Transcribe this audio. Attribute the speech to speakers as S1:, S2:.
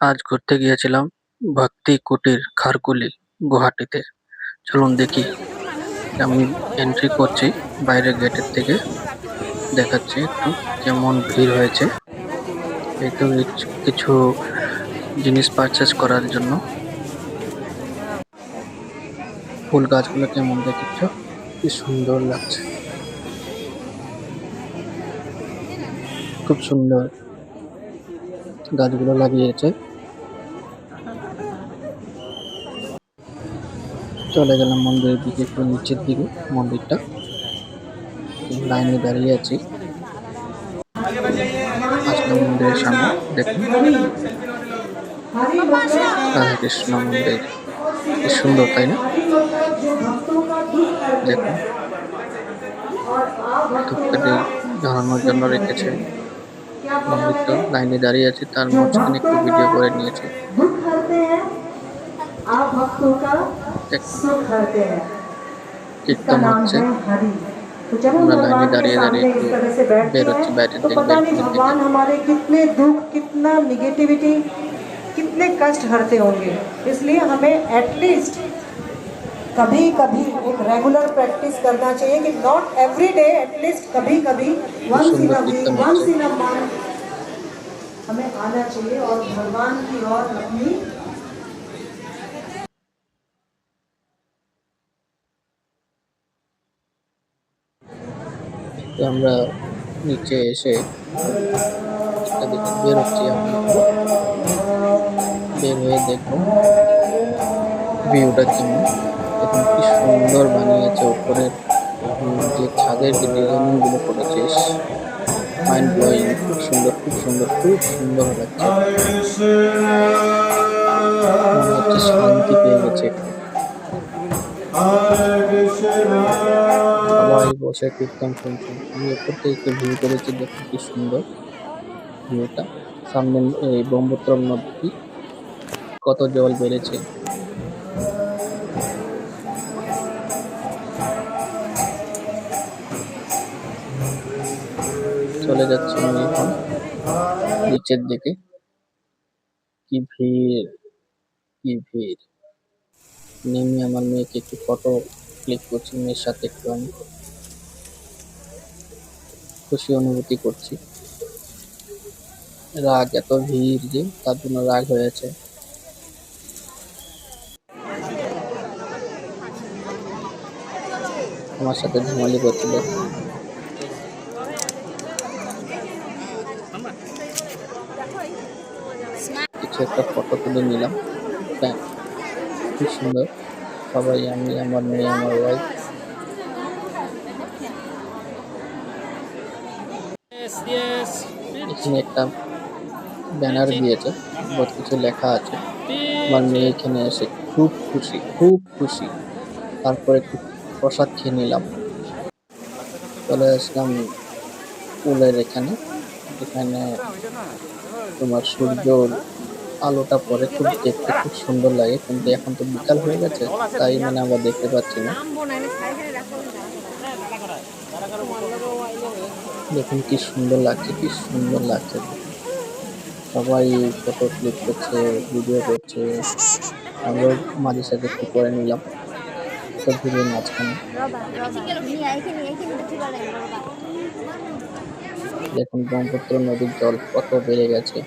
S1: আজ ঘুরতে গিয়েছিলাম ভক্তি কুটির খারকুলি গুয়াহাটিতে। চলুন দেখি। আমি এন্ট্রি করছি বাইরের গেটের থেকে। দেখাচ্ছি একটু কেমন ভিড় হয়েছে। এই তো কিছু জিনিস পারচেস করার জন্য। ফুল গাছগুলো কেমন দেখেছ, কি সুন্দর লাগছে, খুব সুন্দর গাছগুলো লাগিয়েছে। চলে গেলাম মন্দিরের দিকে, একটু নিচের দিকে মন্দিরটা। লাইনে দাঁড়িয়ে আছি, আসলাম মন্দিরের সামনে। দেখুন রাধা কৃষ্ণ মন্দির, কি সুন্দর তাই না? দেখুন ধূপকাঠি জ্বালানোর জন্য রেখেছে মন্দিরটা। লাইনে দাঁড়িয়ে আছি, তার মাঝখানে একটু ভিডিও করে নিয়েছি। দেখুন কীর্তন হচ্ছে, আমরা লাইনে দাঁড়িয়ে দাঁড়িয়ে একটু বেরোচ্ছি বাইরের দিকে।
S2: भगवान हमारे कितने दुख, कितना निगेटिविटी, कितने कष्ट हरते होंगे। इसलिए हमें एटलीस्ट कभी कभी एक रेगुलर प्रैक्टिस करना चाहिए कि नॉट एवरी डे, एटलीस्ट कभी कभी once in a week, once in a month हमें आना चाहिए और भगवान की ओर अपनी
S1: তো আমরা নিচে এসে বেরোচ্ছি। আমি বের হয়ে দেখবো ভিউটা কেমন। এখন কি সুন্দর বানিয়েছে উপরের যে ছাদের যে ডিজাইনিং গুলো করেছে, মাইন্ড ব্লোয়িং। খুব সুন্দর, খুব সুন্দর, খুব সুন্দর লাগছে। মনে হচ্ছে শান্তি পেয়ে গেছে একটু। সবাই বসে কীর্তন শুনছেন। আমি উপর থেকে একটু ভিউ করেছি, দেখুন কি সুন্দর ভিউটা। সামনে এই ব্রহ্মপুত্র নদী, কত জল বেড়েছে। চলে যাচ্ছি আমি এখন নিচের দিকে। কি ভিড়, কি ভিড়। নেমে আমার মেয়েকে একটু ফটো ক্লিক করছি, মেয়ের সাথে একটু আমি খুশি অনুভূতি করছি। রাগ, এত ভিড় যে তার জন্য রাগ হয়েছে। আমার সাথে ধুমালি করছিল। কিছু একটা ফটো তুলে নিলাম। খুব সুন্দর। সবাই, আমি, আমার মেয়ে, আমার ওয়াইফ। এখানে একটা ব্যানার দিয়েছে, বহুত কিছু লেখা আছে। আমার মেয়ে এখানে এসে খুব খুশি, খুব খুশি। তারপরে একটু প্রসাদ খেয়ে নিলাম। চলে আসলাম পুলের এখানে, যেখানে তোমার সূর্য আলোটা পরে, খুব দেখতে খুব সুন্দর লাগে। কিন্তু এখন তো বিকাল হয়ে গেছে, তাই আমরা দেখতে পাচ্ছি না। দেখুন কি সুন্দর লাগছে, কি সুন্দর লাগছে। সবাই ফটো ক্লিক করছে, ভিডিও করছে। আমরাও মাঝে সাথে একটু করে নিলাম সব ভিডিওর মাঝখানে। দেখুন ব্রহ্মপুত্র নদীর জল কত বেড়ে গেছে।